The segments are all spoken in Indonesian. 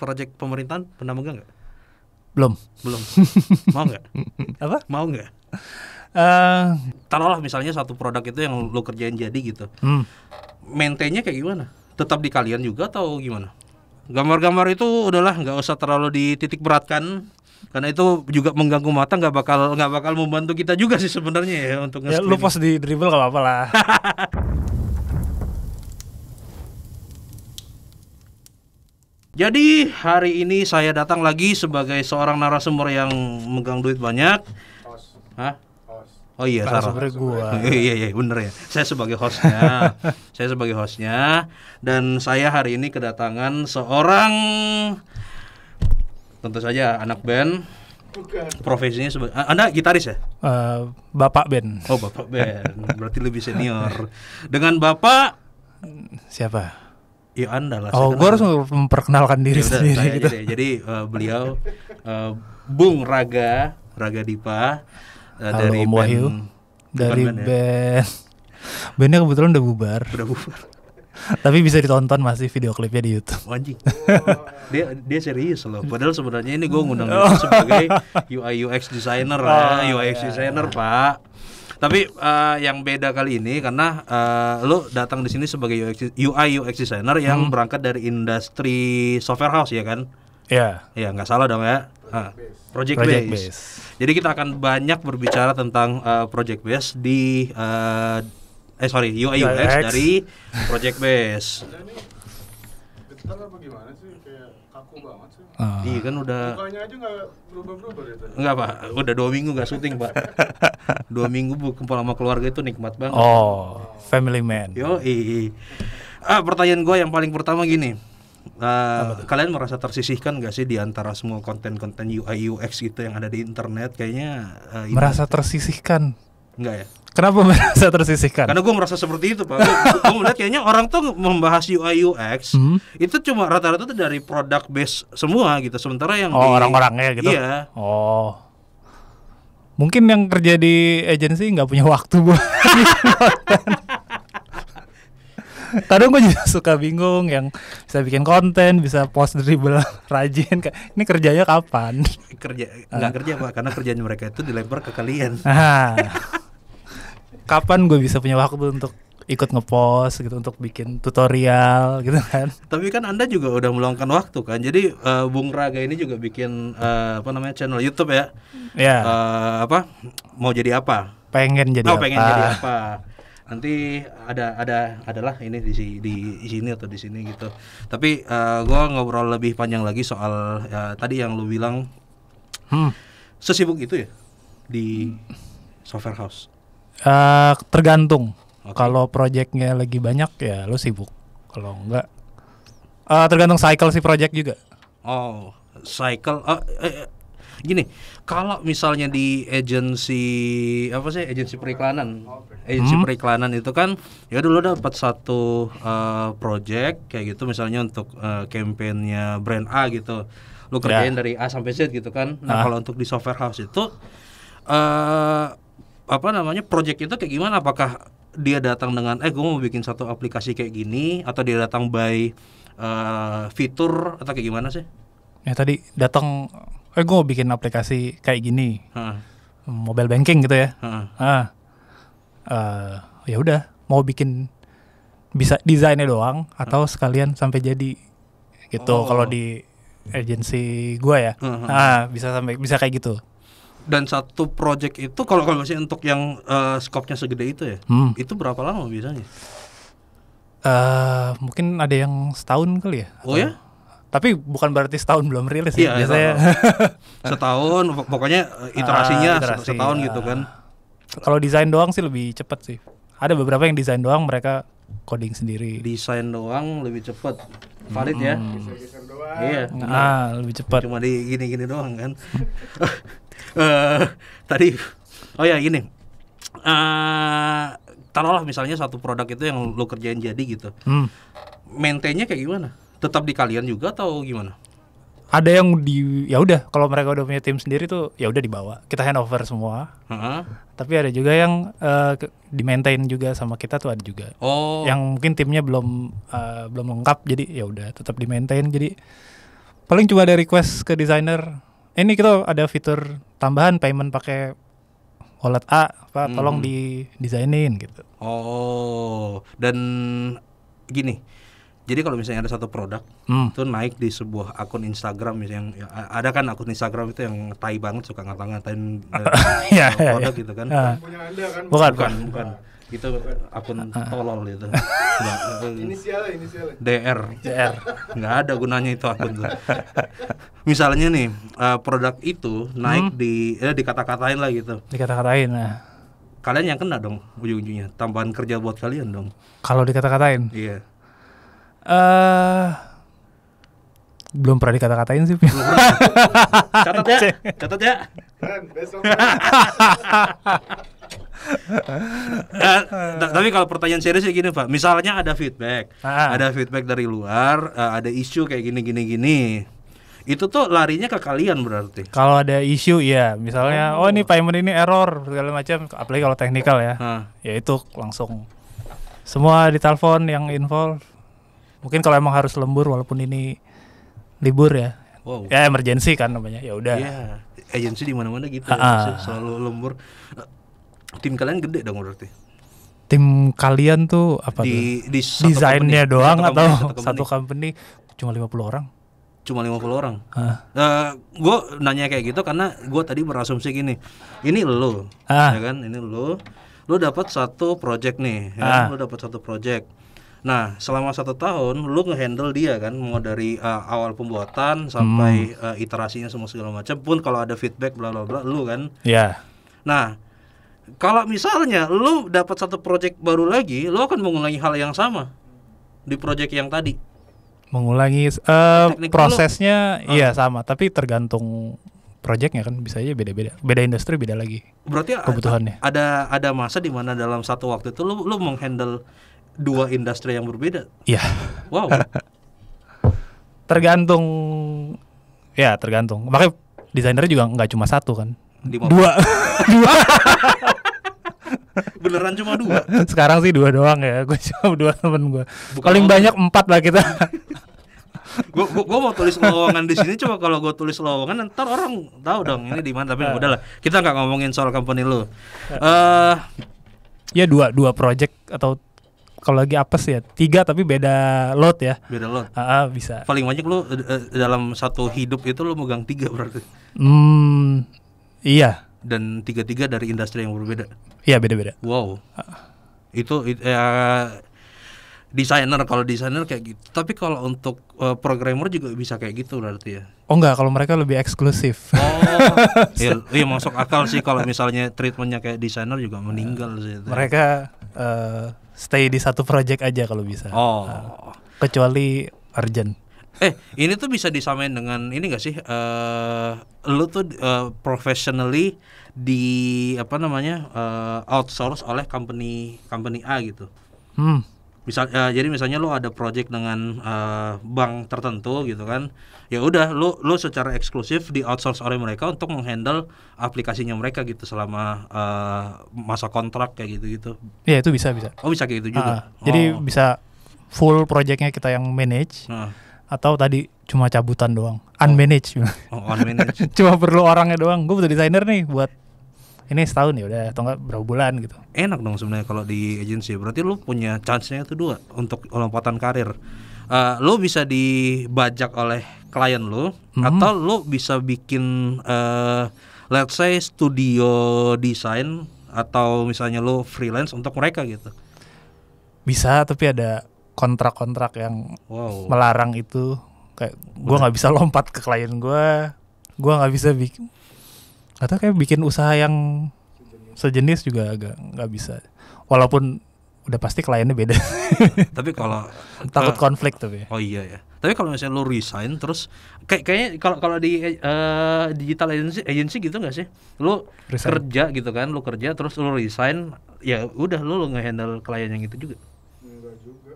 proyek pemerintahan pernah megang nggak? Belum. Mau nggak? Apa? Mau nggak? Taruhlah misalnya satu produk itu yang lu kerjain jadi gitu. Maintain-nya kayak gimana? Tetap di kalian juga atau gimana? Gambar-gambar itu udahlah nggak usah terlalu dititik beratkan, karena itu juga mengganggu mata, nggak bakal membantu kita juga sih sebenarnya ya untuk Ya lu post di dribble gak apa-apa lah. Jadi hari ini saya datang lagi sebagai seorang narasumber yang megang duit banyak. Hah? Oh iya, salah. Gua. Iya bener ya. Saya sebagai hostnya. Dan saya hari ini kedatangan seorang, tentu saja anak band. Profesinya Anda gitaris ya? Bapak band. Oh, bapak band. Berarti lebih senior. Dengan bapak siapa? Ya Anda lah. Oh, gue harus memperkenalkan diri sendiri gitu. Jadi beliau Bung Raga Dipa. Dari band, dari bandnya kebetulan udah bubar. Tapi bisa ditonton masih video klipnya di YouTube. Anjing. Dia serius loh. Padahal sebenarnya ini gue ngundang dia sebagai UI UX designer UX designer Pak. Tapi yang beda kali ini karena lo datang di sini sebagai UI UX designer yang berangkat dari industri software house ya kan? Iya. Ya nggak salah dong ya. Project base. Jadi kita akan banyak berbicara tentang project base di UI UX dari project base. Getar apa gimana sih? Kayak kaku banget sih. Iya kan udah. Mukanya aja nggak berubah ya tadi. Enggak Pak, udah 2 minggu nggak syuting Pak. 2 minggu kumpul sama keluarga itu nikmat banget. Oh, family man. Pertanyaan gue yang paling pertama gini. Kalian merasa tersisihkan gak sih di antara semua konten-konten UI UX gitu yang ada di internet? Kayaknya merasa tersisihkan? Enggak ya? Kenapa merasa tersisihkan? Karena gue merasa seperti itu Pak. Gue melihat kayaknya orang tuh membahas UI UX itu cuma rata-rata tuh dari product base semua gitu. Sementara yang orang-orangnya gitu? Iya. Mungkin yang kerja di agensi gak punya waktu buat kadang gue juga suka bingung yang bisa bikin konten, bisa post dribble rajin. Ini kerjanya kapan? Nggak kerja Pak, karena kerjaan mereka itu dilempar ke kalian. Kapan gue bisa punya waktu untuk ikut ngepost gitu, untuk bikin tutorial gitu kan? Tapi kan Anda juga udah meluangkan waktu kan. Jadi Bung Raga ini juga bikin channel YouTube ya. Iya. Mau jadi apa? Pengen jadi apa? Nanti adalah ini di sini atau di sini gitu. Tapi gue ngobrol lebih panjang lagi soal tadi yang lu bilang sesibuk itu ya di software house. Tergantung. Kalau projectnya lagi banyak ya lu sibuk. Kalau enggak tergantung cycle si project juga. Oh, cycle. Gini, kalau misalnya di agensi periklanan, periklanan itu kan ya dulu dapat satu project kayak gitu misalnya untuk campaign-nya brand A gitu, lu kerjain dari A sampai Z gitu kan. Nah kalau untuk di software house itu project itu kayak gimana? Apakah dia datang dengan gue mau bikin satu aplikasi kayak gini, atau dia datang by fitur atau kayak gimana sih? Ya tadi datang gue mau bikin aplikasi kayak gini, mobile banking gitu ya. Ya udah, mau bikin bisa desainnya doang atau sekalian sampai jadi gitu. Kalau di agensi gua ya, bisa kayak gitu. Dan satu project itu kalau masih untuk yang skopnya segede itu ya, itu berapa lama biasanya? Mungkin ada yang setahun kali ya. Oh ya? Tapi bukan berarti setahun belum rilis ya. Iya, biasanya setahun, pokoknya iterasinya setahun gitu kan. Kalau desain doang sih lebih cepat sih. Ada beberapa yang desain doang mereka coding sendiri. Desain doang lebih cepat. Valid ya? Desain doang. Iya. Lebih cepat. Cuma di gini-gini doang kan. Tadi gini. Taruhlah misalnya satu produk itu yang lo kerjain jadi gitu. Maintain-nya kayak gimana? Tetap di kalian juga atau gimana? Ada yang ya udah kalau mereka udah punya tim sendiri tuh ya udah dibawa, kita handover semua. Tapi ada juga yang di maintain juga sama kita tuh, ada juga. Yang mungkin timnya belum lengkap, jadi ya udah tetap di maintain. Jadi Paling cuma ada request ke desainer. Ini kita ada fitur tambahan payment pakai wallet Pak, tolong didesainin gitu. Oh, dan gini. Jadi kalau misalnya ada satu produk itu naik di sebuah akun Instagram yang ada kan akun Instagram itu yang tai banget suka ngata-ngatain produk gitu kan. Punya Anda kan? Bukan. Itu akun tolol itu. Inisial. DR. Nggak ada gunanya itu akun tuh. Misalnya nih produk itu naik dikata-katain lah gitu. Dikata-katain. Nah, Kalian yang kena dong ujung-ujungnya. Tambahan kerja buat kalian dong. kalau dikata-katain, Iya. belum pernah dikata-katain sih. Catat ya. Kan besok. Tapi kalau pertanyaan serius gini Pak, misalnya ada feedback dari luar, ada isu kayak gini, itu tuh larinya ke kalian berarti. Kalau ada isu ya, misalnya ini payment ini error segala macam, apalagi kalau teknikal ya, ya itu langsung semua ditelepon yang involve. Mungkin kalau emang harus lembur walaupun ini libur ya, ya emergency kan namanya, ya udah. Iya, agensi di mana-mana gitu, selalu lembur. Tim kalian gede dong berarti. Tim kalian tuh apa di desainnya doang atau satu company cuma 50 orang? Cuma 50 orang. Gue nanya kayak gitu karena gue tadi berasumsi gini, ini lo, ya kan, ini lo dapat satu project nih, ya, lo dapat satu project. Nah, selama 1 tahun lo ngehandle dia kan, mau dari awal pembuatan sampai iterasinya semua segala macam. Pun kalau ada feedback bla bla bla, lo kan. Iya. Nah, kalau misalnya lo dapat satu project baru lagi, lo akan mengulangi hal yang sama di project yang tadi. Mengulangi prosesnya iya sama, tapi tergantung projectnya kan, bisa aja beda-beda. Beda industri beda lagi. Berarti kebutuhannya. Ada masa di mana dalam satu waktu itu lo menghandle 2 industri yang berbeda. Iya. Wow. tergantung. Makanya desainernya juga nggak cuma satu kan. 2. Beneran cuma 2. Sekarang sih 2 doang ya. Gue cuma 2 temen gue. Paling banyak 4 lah kita. Gue mau tulis lowongan di sini, coba kalau gue tulis lowongan ntar orang tahu dong ini di mana. Tapi udahlah, kita nggak ngomongin soal company lo. Ya 2 project atau kalau lagi apes ya 3 tapi beda lot ya. Beda lot. Bisa. Paling banyak lo dalam satu hidup itu lo megang 3 berarti. Iya. Dan 3 dari industri yang berbeda. Iya, beda-beda. Wow. Itu desainer, kalau desainer kayak gitu. Tapi kalau untuk programmer juga bisa kayak gitu berarti ya. Oh enggak, kalau mereka lebih eksklusif. Iya masuk akal sih kalau misalnya treatmentnya kayak desainer juga meninggal sih. Mereka stay di satu project aja kalau bisa. Kecuali urgent. Ini tuh bisa disamain dengan ini nggak sih? Lu tuh professionally di outsource oleh company A gitu. Jadi misalnya lu ada project dengan bank tertentu gitu kan. Ya udah lu secara eksklusif di outsource oleh mereka untuk menghandle aplikasinya mereka gitu selama masa kontrak kayak gitu-gitu. Iya, itu bisa. Oh, bisa kayak gitu juga. Jadi bisa full projectnya kita yang manage. Atau tadi cuma cabutan doang, unmanaged. Unmanaged. Cuma perlu orangnya doang. Gue butuh desainer nih buat ini setahun ya udah, atau enggak berapa bulan gitu. Enak dong sebenarnya kalau di agency. Berarti lu punya chance-nya itu 2 untuk lompatan karir. Lu bisa dibajak oleh klien lu, atau lu bisa bikin let's say studio desain, atau misalnya lu freelance untuk mereka gitu. Bisa, tapi ada kontrak-kontrak yang melarang itu. Kayak gue nggak bisa lompat ke klien gue nggak bisa bikin, atau kayak bikin usaha yang sejenis juga agak nggak bisa, walaupun udah pasti kliennya beda. Tapi kalau takut konflik tapi. Oh iya ya. Tapi kalau misalnya lu resign terus kayaknya kalau di digital agency gitu nggak sih? Lu resign. Kerja gitu kan, lu kerja terus lu resign, ya udah lu nge-handle klien yang itu juga. Enggak juga.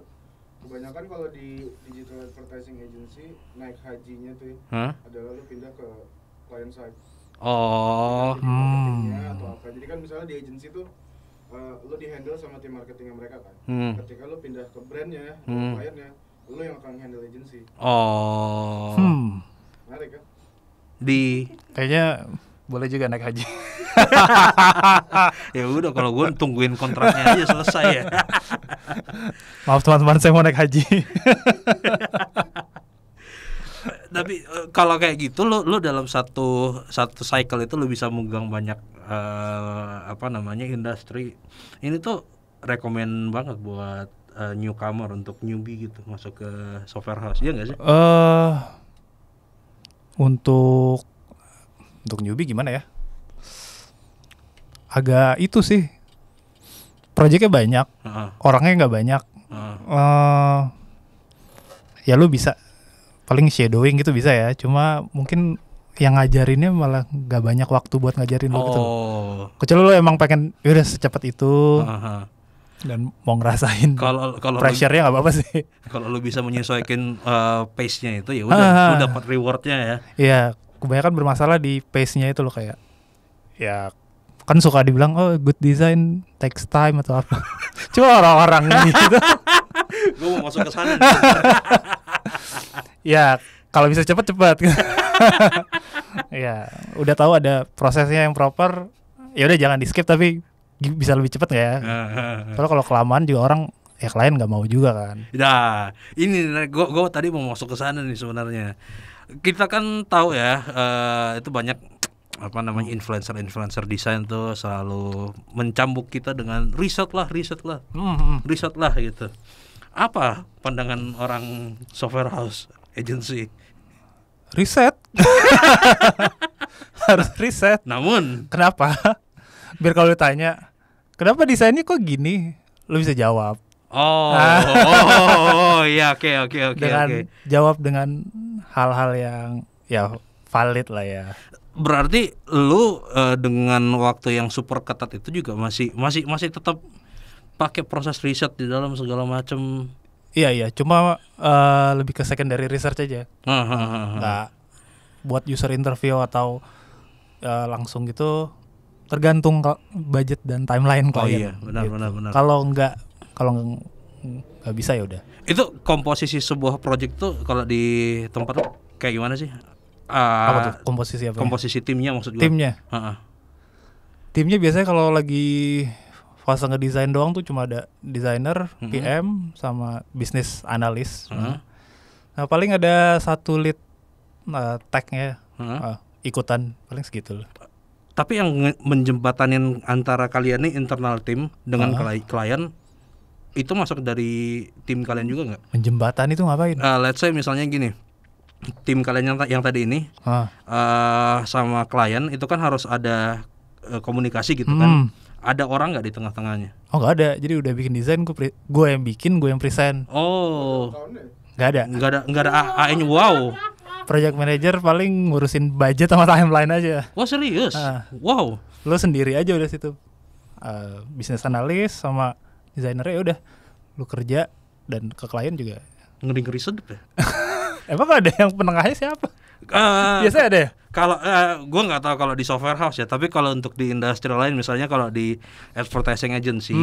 Kebanyakan kalau di digital advertising agency naik hajinya tuh adalah lu pindah ke client side. Atau apa. Jadi kan misalnya di agency tuh lu di handle sama tim marketingnya mereka kan. Ketika lu pindah ke brandnya, ke kliennya, lu yang akan handle agency. Kayaknya boleh juga naik haji. Ya udah, kalau gue tungguin kontraknya aja selesai ya. Maaf teman-teman, saya mau naik haji. Tapi kalau kayak gitu lu dalam satu cycle itu lu bisa megang banyak industri. Ini tuh rekomen banget buat newcomer, untuk newbie gitu masuk ke software house. Iya enggak sih? Untuk newbie gimana ya? Agak itu sih. Projectnya banyak, orangnya nggak banyak. Ya lu bisa paling shadowing gitu bisa ya. Cuma mungkin yang ngajarinnya malah nggak banyak waktu buat ngajarin lu gitu. Kecuali lu emang pengen udah secepat itu. Dan mau ngerasain kalau pressure-nya nggak apa-apa sih. Kalau lu bisa menyesuaikan pace-nya itu ya udah, lu dapat reward-nya ya. Iya, kebanyakan bermasalah di pace-nya itu lo, kayak ya kan suka dibilang good design takes time atau apa. Cuma orang-orang gitu. Gue mau masuk ke sana. Ya, kalau bisa cepat. Ya, udah tahu ada prosesnya yang proper, ya udah jangan di skip, tapi bisa lebih cepat nggak ya? Soalnya kalau kelamaan juga orang klien nggak mau juga kan. Nah, ini gue tadi mau masuk ke sana nih sebenarnya. Kita kan tahu ya, itu banyak influencer desain tuh selalu mencambuk kita dengan riset lah gitu. Apa pandangan orang software house agency? Riset. Harus riset. Namun kenapa? Biar kalau ditanya kenapa desainnya kok gini, lu bisa jawab. Iya, oke. Jawab dengan hal-hal yang ya valid lah ya. Berarti lu dengan waktu yang super ketat itu juga masih tetap pakai proses riset di dalam segala macam. Iya, cuma lebih ke secondary research aja. Nggak buat user interview atau langsung gitu, tergantung budget dan timeline klien. Iya, benar. Kalau nggak bisa ya udah. Itu komposisi sebuah project tuh kalau di tempat lu kayak gimana sih? Apa tuh komposisi apa? Komposisi timnya maksud gue. Timnya. Timnya biasanya kalau lagi fase ngedesain doang tuh cuma ada designer, PM sama business analis. Nah, paling ada satu lead tag-nya ikutan, paling segitu. Tapi yang menjembatanin antara kalian nih internal tim dengan klien itu masuk dari tim kalian juga nggak? Menjembatani itu ngapain? Let's say misalnya gini, tim kalian yang tadi ini sama klien itu kan harus ada komunikasi gitu kan. Ada orang nggak di tengah-tengahnya? Oh, nggak ada. Jadi udah bikin desain, gue yang bikin, gue yang present. Oh, nggak ada AE-nya. Wow. Project manager paling ngurusin budget sama timeline aja. Wah, serius? Wow. Lo sendiri aja udah situ. Business analyst sama desainernya ya udah lu kerja, dan ke klien juga ngeri sedep ya. Emang ada yang penengahnya siapa? Biasanya ada ya? Kalau gue nggak tahu kalau di software house ya, tapi kalau untuk di industri lain, misalnya kalau di advertising agency,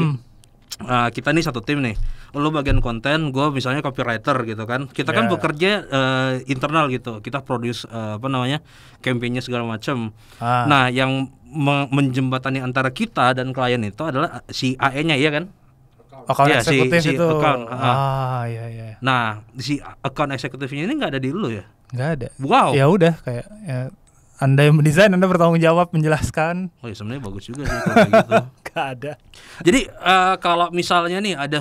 kita nih satu tim nih, lu bagian konten, gue misalnya copywriter gitu kan, kita kan bekerja internal gitu, kita produce campaign-nya segala macam. Nah, yang menjembatani antara kita dan klien itu adalah si AE-nya, iya kan? Account eksekutif si itu. Account. Iya. Nah, si account eksekutifnya ini nggak ada di lu ya? Nggak ada. Wow. Ya udah kayak Anda yang mendesain, Anda bertanggung jawab menjelaskan. Oh ya, sebenarnya bagus juga sih kalau gitu. Nggak ada. Jadi kalau misalnya nih ada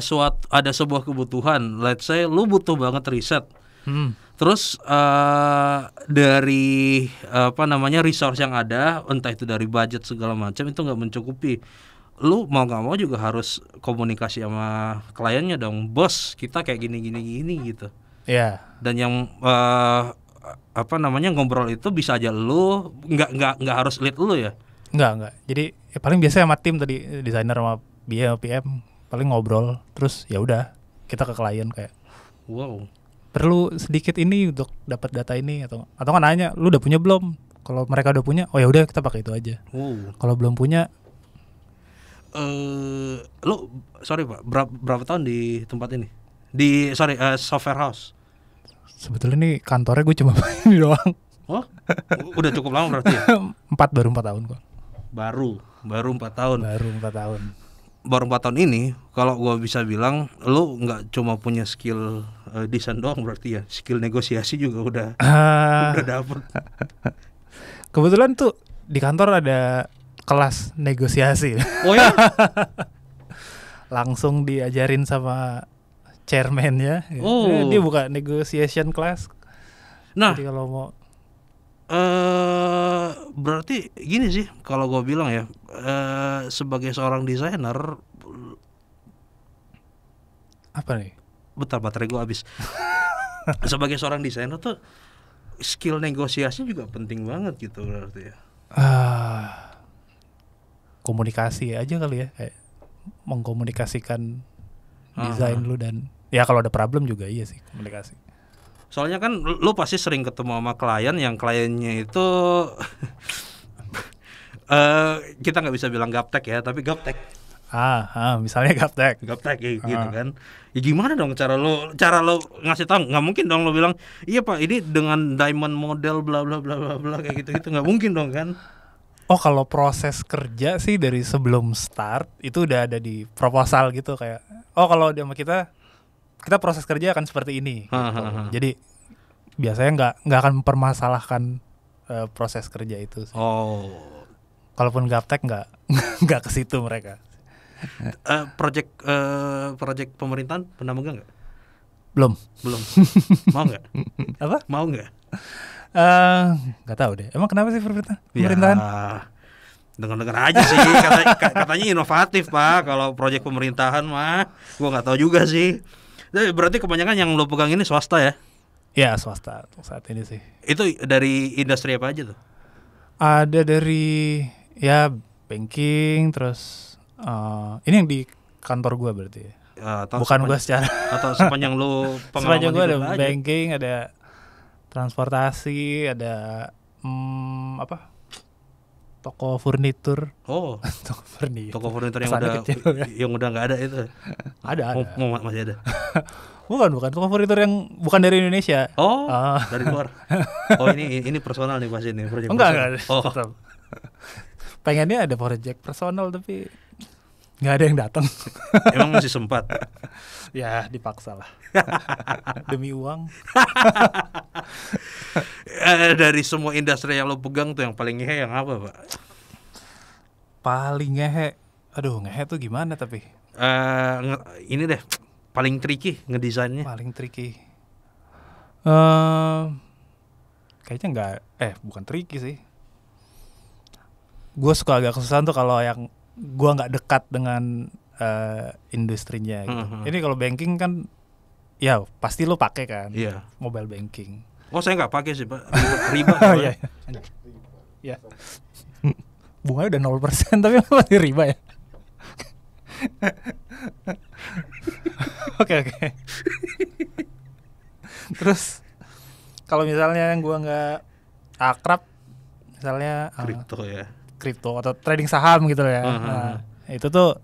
sebuah kebutuhan, let's say lu butuh banget riset. Terus dari resource yang ada, entah itu dari budget segala macam, itu nggak mencukupi. Lu mau nggak mau juga harus komunikasi sama kliennya dong, bos kita kayak gini gitu. Iya. Dan yang ngobrol itu bisa aja lu nggak harus lead lu ya. Enggak. Jadi paling biasa sama tim tadi, desainer sama PM paling ngobrol, terus ya udah kita ke klien kayak, wow, perlu sedikit ini untuk dapat data ini, atau kan nanya lu udah punya belum? Kalau mereka udah punya, oh ya udah kita pakai itu aja. Kalau belum punya, lu sorry Pak, berapa tahun di tempat ini? Software house. Sebetulnya nih kantornya gue cuma ini doang. Oh, udah cukup lama berarti ya? Baru 4 tahun kok. Baru 4 tahun. Baru 4 tahun. Baru 4 tahun ini, kalau gua bisa bilang, lu nggak cuma punya skill desain doang berarti ya, skill negosiasi juga udah dapet. Kebetulan tuh di kantor ada kelas negosiasi. Oh ya? Langsung diajarin sama chairman-nya. Oh. Dia buka negotiation class. Nah, jadi kalau mau berarti gini sih kalau gue bilang ya, sebagai seorang desainer, apa nih? bentar baterai gue habis. Sebagai seorang desainer tuh skill negosiasi juga penting banget gitu berarti ya. Komunikasi aja kali ya, kayak mengkomunikasikan desain lu, dan ya kalau ada problem juga iya sih komunikasi. Soalnya kan lu pasti sering ketemu sama klien yang kliennya itu kita nggak bisa bilang gaptek ya, tapi gaptek. Misalnya gaptek Ya, gitu kan. Ya gimana dong cara lo ngasih tahu? Nggak mungkin dong lo bilang, iya Pak, ini dengan diamond model bla bla bla bla bla kayak gitu nggak mungkin dong kan. Oh, kalau proses kerja sih dari sebelum start itu udah ada di proposal gitu, kayak kalau sama kita proses kerja akan seperti ini gitu. Jadi biasanya nggak akan mempermasalahkan proses kerja itu sih. Kalaupun gaptek nggak ke situ mereka. Project pemerintahan pernah megang nggak? Belum. Mau nggak? Apa? Mau nggak? Nggak tahu deh. Emang kenapa sih pemerintahan? Ya, dengar aja sih. Katanya inovatif Pak. Kalau project pemerintahan mah, gua nggak tahu juga sih. Berarti kebanyakan yang lo pegang ini swasta ya? Ya, swasta saat ini sih. Itu dari industri apa aja tuh? Ada dari banking, terus ini yang di kantor gua berarti ya. Bukan gua secara atau sepanjang lo pengalaman. Sepanjang gua ada banking, ada transportasi, ada toko furnitur. Toko furnitur yang udah nggak ada itu. Ada. Masih ada. bukan toko furnitur yang bukan dari Indonesia. Dari luar. Ini personal nih pasti nih, project. Enggak. Pengennya ada project personal tapi nggak ada yang datang. Emang masih sempat? Ya dipaksa lah. Demi uang. Dari semua industri yang lo pegang tuh yang paling ngehe yang apa Pak? Paling ngehe? Aduh, ngehe tuh gimana tapi? Ini deh, paling tricky ngedesainnya. Paling tricky. Kayaknya nggak, bukan tricky sih. Gue suka agak kesusahan tuh kalau yang gue nggak dekat dengan industrinya gitu. Ini kalau banking kan ya pasti lo pakai kan. Iya. Mobile banking. Saya nggak pakai sih Pak. Riba. Iya. Bunganya udah 0% tapi masih riba ya. Oke. Terus kalau misalnya yang gue nggak akrab, misalnya kripto atau trading saham gitu ya. Itu tuh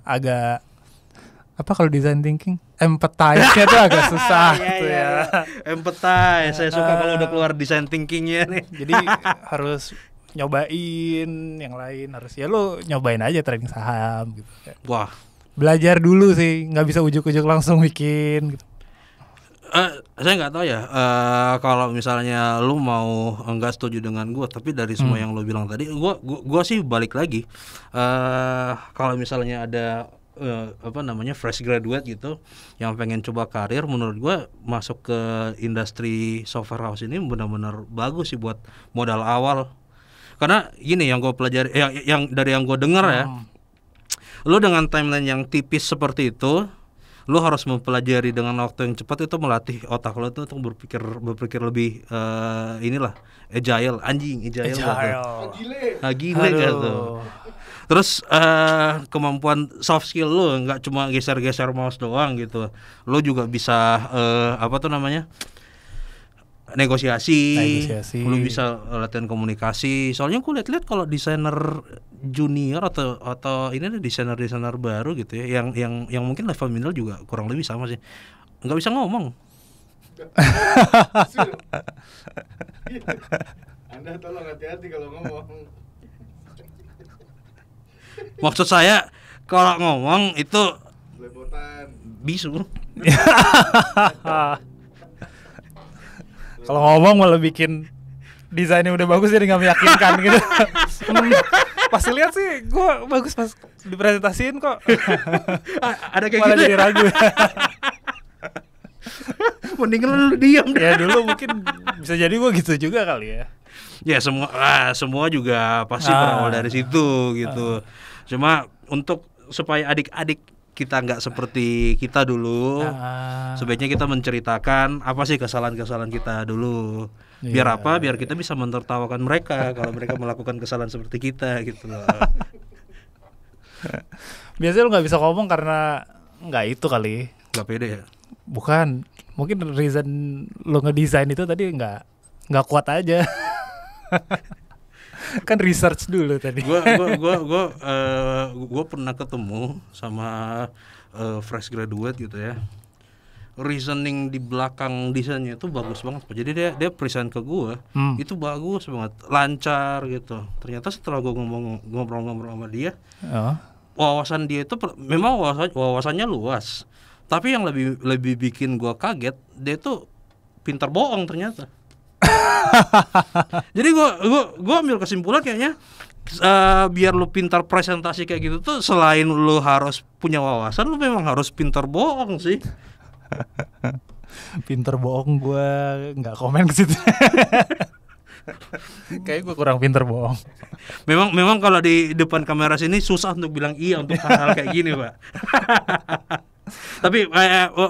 agak apa kalau design thinking? Empathize-nya tuh agak susah gitu ya. Empathize, saya suka kalau udah keluar design thinking-nya nih. Jadi harus nyobain yang lain, harus lo nyobain aja trading saham gitu. Wah. Belajar dulu sih, nggak bisa ujuk-ujuk langsung bikin gitu. Saya nggak tahu ya, kalau misalnya lu mau enggak setuju dengan gue, tapi dari semua yang lu bilang tadi, gue sih balik lagi, kalau misalnya ada fresh graduate gitu yang pengen coba karir, menurut gue masuk ke industri software house ini benar-benar bagus sih buat modal awal. Karena gini yang gue pelajari, yang dari yang gue dengar ya, lu dengan timeline yang tipis seperti itu, lu harus mempelajari dengan waktu yang cepat, itu melatih otak lu tuh untuk berpikir lebih agile. Gile gitu. Terus kemampuan soft skill lu nggak cuma geser-geser mouse doang gitu, lu juga bisa negosiasi. Lu bisa latihan komunikasi. Soalnya gue lihat kalau desainer junior atau ini desainer baru gitu ya, yang mungkin level middle juga kurang lebih sama sih, nggak bisa ngomong. Anda tolong hati-hati kalau ngomong. Maksud saya kalau ngomong itu Lepotan. bisu. Kalau ngomong malah bikin desainnya udah bagus jadi nggak meyakinkan gitu. Pas lihat sih gue bagus pas dipresentasiin kok. Ada kayak malah gitu. jadi ragu. Mendingan lu diam deh. Ya dulu mungkin bisa jadi gue gitu juga kali ya. Ya semua juga pasti berawal dari situ gitu. Cuma untuk supaya adik-adik kita nggak seperti kita dulu, sebaiknya kita menceritakan apa sih kesalahan-kesalahan kita dulu. Biar apa? Biar kita bisa menertawakan mereka kalau mereka melakukan kesalahan seperti kita gitu loh. Biasanya lu nggak bisa ngomong karena nggak itu kali. Nggak pede ya? Bukan, mungkin reason lu ngedesain itu tadi nggak kuat aja. Kan research dulu tadi. Gue pernah ketemu sama fresh graduate gitu ya. Reasoning di belakang desainnya itu bagus banget. Jadi dia present ke gue, itu bagus banget, lancar gitu. Ternyata setelah gue ngobrol-ngobrol sama dia, wawasan dia itu memang wawasannya luas. Tapi yang lebih bikin gue kaget, dia tuh pintar bohong ternyata. Jadi gue ambil kesimpulan kayaknya biar lu pintar presentasi kayak gitu tuh selain lu harus punya wawasan, lu memang harus pintar bohong sih. Pintar bohong gue nggak komen ke situ. Kayak gue kurang pintar bohong. Memang kalau di depan kamera sini susah untuk bilang iya untuk hal-hal kayak gini, Pak. Tapi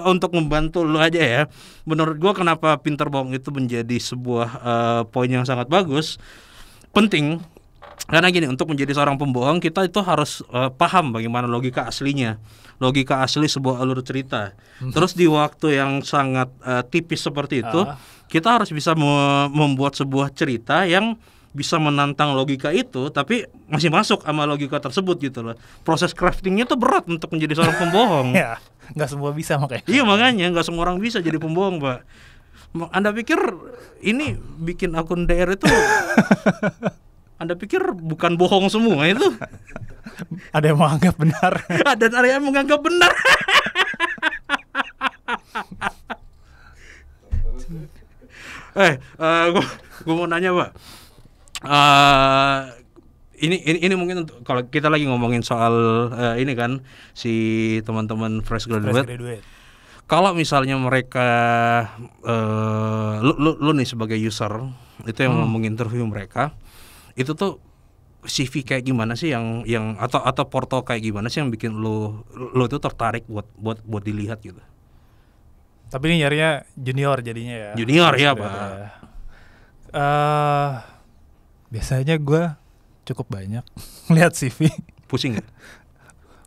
untuk membantu lu aja ya, menurut gua kenapa pintar bohong itu menjadi sebuah poin yang sangat bagus, penting. Karena gini, untuk menjadi seorang pembohong kita itu harus paham bagaimana logika aslinya, logika asli sebuah alur cerita. Terus di waktu yang sangat tipis seperti itu, kita harus bisa membuat sebuah cerita yang bisa menantang logika itu, tapi masih masuk sama logika tersebut gitu loh. Proses craftingnya tuh berat untuk menjadi seorang pembohong. Ya, nggak semua bisa makanya. Iya makanya nggak semua orang bisa jadi pembohong, Pak. Anda pikir ini bikin akun DR itu? Anda pikir bukan bohong semua itu? Ada yang menganggap benar. Ada yang menganggap benar. Gue mau nanya, Pak. Ini mungkin untuk kalau kita lagi ngomongin soal ini kan si teman-teman fresh graduate. Kalau misalnya mereka lu nih sebagai user itu yang mau menginterview mereka, itu tuh CV kayak gimana sih yang atau porto kayak gimana sih yang bikin lu tuh tertarik buat dilihat gitu. Tapi ini nyarinya junior jadinya ya. Junior ya, Pak. Biasanya gue cukup banyak lihat CV. Pusing ya?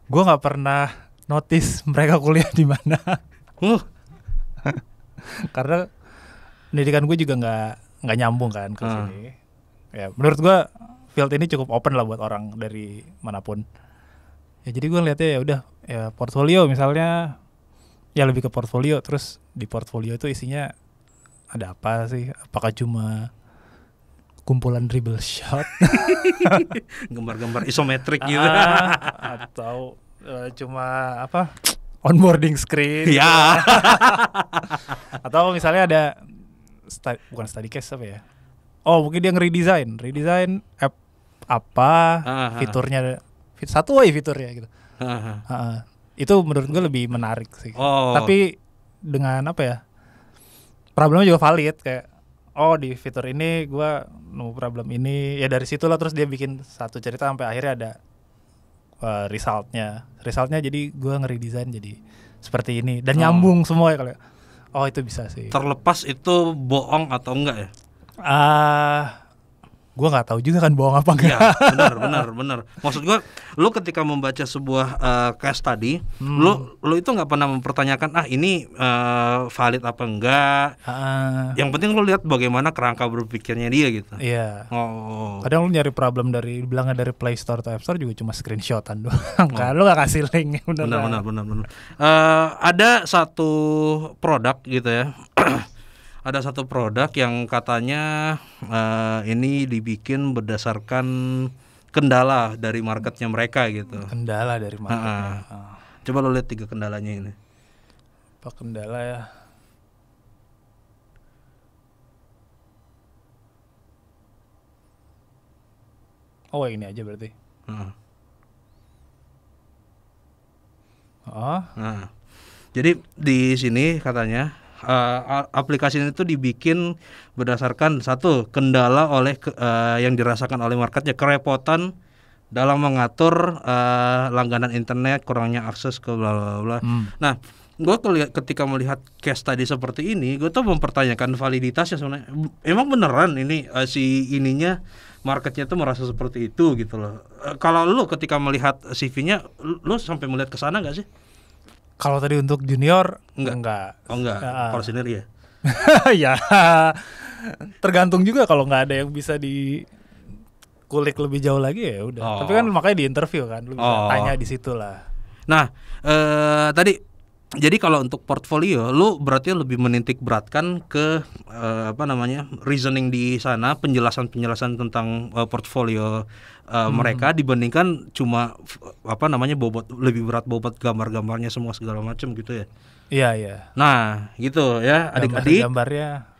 Gue nggak pernah notice mereka kuliah di mana. Karena pendidikan gue juga nggak nyambung kan ke sini. Ya menurut gue field ini cukup open lah buat orang dari manapun. Ya jadi gue lihatnya ya udah ya portfolio misalnya, ya lebih ke portfolio. Terus di portfolio itu isinya ada apa sih? Apakah cuma kumpulan dribble shot, gambar-gambar isometrik gitu, atau cuma apa onboarding screen, ya, atau misalnya ada bukan study case apa ya? Oh mungkin dia ngeredesign app apa, fiturnya satu aja fiturnya gitu. Itu menurut gue lebih menarik sih. Tapi dengan apa ya? Problemnya juga valid kayak. Oh di fitur ini gue nemu problem ini, ya dari situlah terus dia bikin satu cerita sampai akhirnya ada resultnya jadi gue ngeredesign jadi seperti ini dan nyambung semua ya kalau itu bisa sih. Terlepas itu bohong atau enggak ya? gue nggak tahu juga kan bohong apa enggak. Iya, benar. Maksud gue, lu ketika membaca sebuah case tadi, lu itu nggak pernah mempertanyakan ini valid apa enggak. Yang penting lu lihat bagaimana kerangka berpikirnya dia gitu. Iya. Kadang lu nyari problem bilangnya dari Play Store atau App Store juga cuma screenshotan doang. Kan lu nggak kasih link. Benar. Ada satu produk gitu ya. Ada satu produk yang katanya ini dibikin berdasarkan kendala dari marketnya mereka gitu. Kendala dari marketnya. Coba lo lihat 3 kendalanya ini. Apa kendala ya? Oh ini aja berarti. Jadi di sini katanya aplikasi ini tuh dibikin berdasarkan satu kendala yang dirasakan oleh marketnya, kerepotan dalam mengatur langganan internet, kurangnya akses ke bla bla bla. Nah, gue ketika melihat case tadi seperti ini, gue tuh mempertanyakan validitasnya sebenarnya. Emang beneran ini si ininya marketnya tuh merasa seperti itu gitu loh. Kalau lu ketika melihat CV-nya, lu sampai melihat ke sana nggak sih? Kalau tadi untuk junior enggak. Oh enggak. Kalau senior ya. Ya. Tergantung juga kalau nggak ada yang bisa dikulik lebih jauh lagi ya udah. Tapi kan makanya di interview kan lu bisa tanya di situ lah. Nah, jadi kalau untuk portfolio lu berarti lebih menitik beratkan ke reasoning di sana, penjelasan tentang portfolio mereka dibandingkan cuma lebih berat bobot gambar-gambarnya semua segala macam gitu ya. Iya. Nah, gitu ya adik-adik. Gambarnya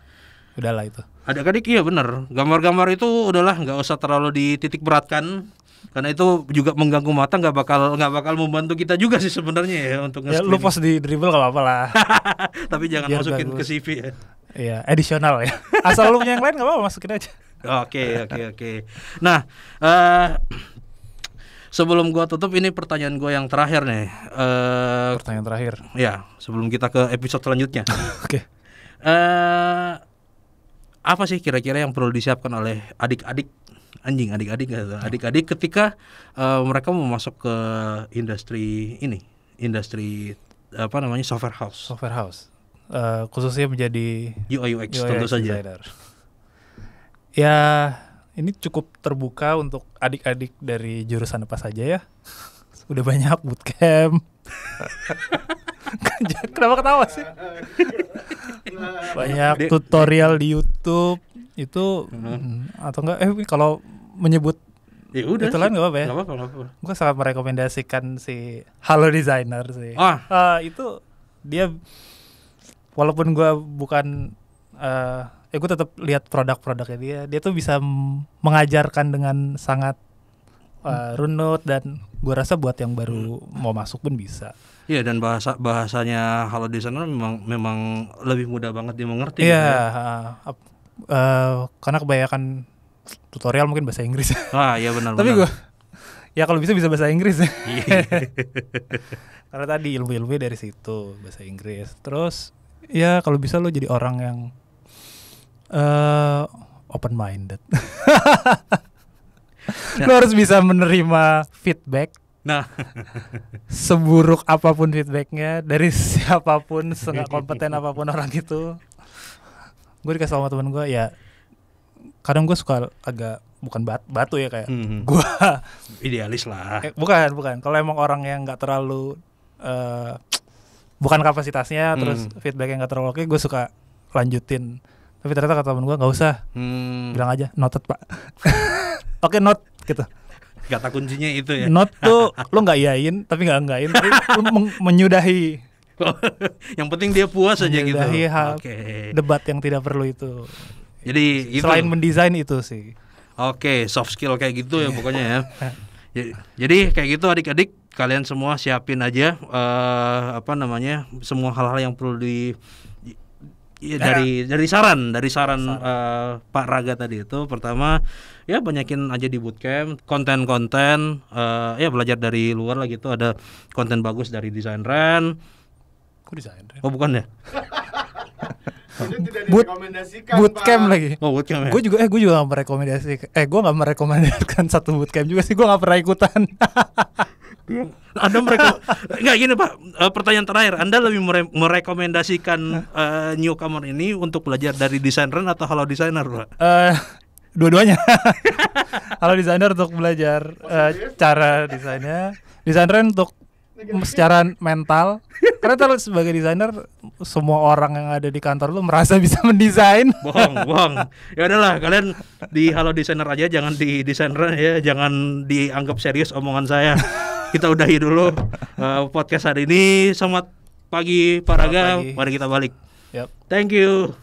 udahlah itu. Adik-adik iya benar. Gambar-gambar itu udahlah nggak usah terlalu dititik beratkan. Karena itu juga mengganggu mata, nggak bakal membantu kita juga sih sebenarnya ya untuk nge-screening. Ya lu post di Dribbble nggak apa-apa lah. Tapi jangan biar masukin bagus. ke CV ya. Iya, additional ya. Asal lu punya yang lain nggak apa-apa, masukin aja. Oke. Nah, sebelum gua tutup ini pertanyaan gua yang terakhir nih. Pertanyaan terakhir. Ya, sebelum kita ke episode selanjutnya. Oke. Apa sih kira-kira yang perlu disiapkan oleh adik-adik ketika mereka mau masuk ke industri software house, khususnya menjadi UI UX tentu saja. Designer. Ya ini cukup terbuka untuk adik-adik dari jurusan apa saja ya. Udah banyak bootcamp. Kenapa ketawa sih? Banyak tutorial di YouTube itu atau enggak kalau menyebut ya udah itu lain nggak apa-apa ya. Nggak apa-apa. Gue sangat merekomendasikan si Halo Designer sih. Itu dia walaupun gue bukan gue tetap lihat produk-produknya dia tuh bisa mengajarkan dengan sangat runut dan gue rasa buat yang baru mau masuk pun bisa. Iya, dan bahasanya Halo Designer memang lebih mudah banget dimengerti. Iya, karena kebanyakan tutorial mungkin bahasa Inggris. Iya benar. Tapi gue ya kalau bisa bahasa Inggris. Karena tadi ilmu-ilmu dari situ bahasa Inggris. Terus ya kalau bisa lo jadi orang yang open minded. Lo harus bisa menerima feedback. Nah, seburuk apapun feedbacknya dari siapapun, setengah kompeten apapun orang itu, gue dikasih sama temen gue ya. Kadang gue suka agak bukan batu ya kayak gue idealis lah. Bukan. Kalau emang orang yang nggak terlalu bukan kapasitasnya, terus feedbacknya nggak terlalu oke, gue suka lanjutin. Tapi ternyata kata temen gue nggak usah, bilang aja noted pak. Oke, note gitu. Kata kuncinya itu ya. Not tuh lo nggak iyain tapi nggak enggain, tapi lo menyudahi. Yang penting dia puas aja gitu. Debat yang tidak perlu itu. Jadi selain mendesain itu sih. Soft skill kayak gitu ya pokoknya ya. Jadi kayak gitu adik-adik, kalian semua siapin aja semua hal-hal yang perlu dari saran Pak Raga tadi itu. Pertama ya banyakin aja di bootcamp konten-konten, belajar dari luar lah gitu. Ada konten bagus dari Design Ren. Kok Design Ren? Oh bukan ya? Bootcamp lagi. Oh, bootcamp ya. Gue juga gak merekomendasikan. Gue gak merekomendasikan satu bootcamp juga sih. Gue gak pernah ikutan. Anda nggak gini Pak. Pertanyaan terakhir, Anda lebih merekomendasikan newcomer ini untuk belajar dari desainer atau Halo Designer, Pak? Dua-duanya. Halo Designer untuk belajar cara desainnya, desainer untuk secara mental. Karena kalau sebagai desainer, semua orang yang ada di kantor lu merasa bisa mendesain. Bohong. Ya udahlah, kalian di Halo Designer aja, jangan di desainer ya, jangan dianggap serius omongan saya. Kita udahi dulu podcast hari ini. Selamat pagi Pak Raga. Mari kita balik. Yep. Thank you.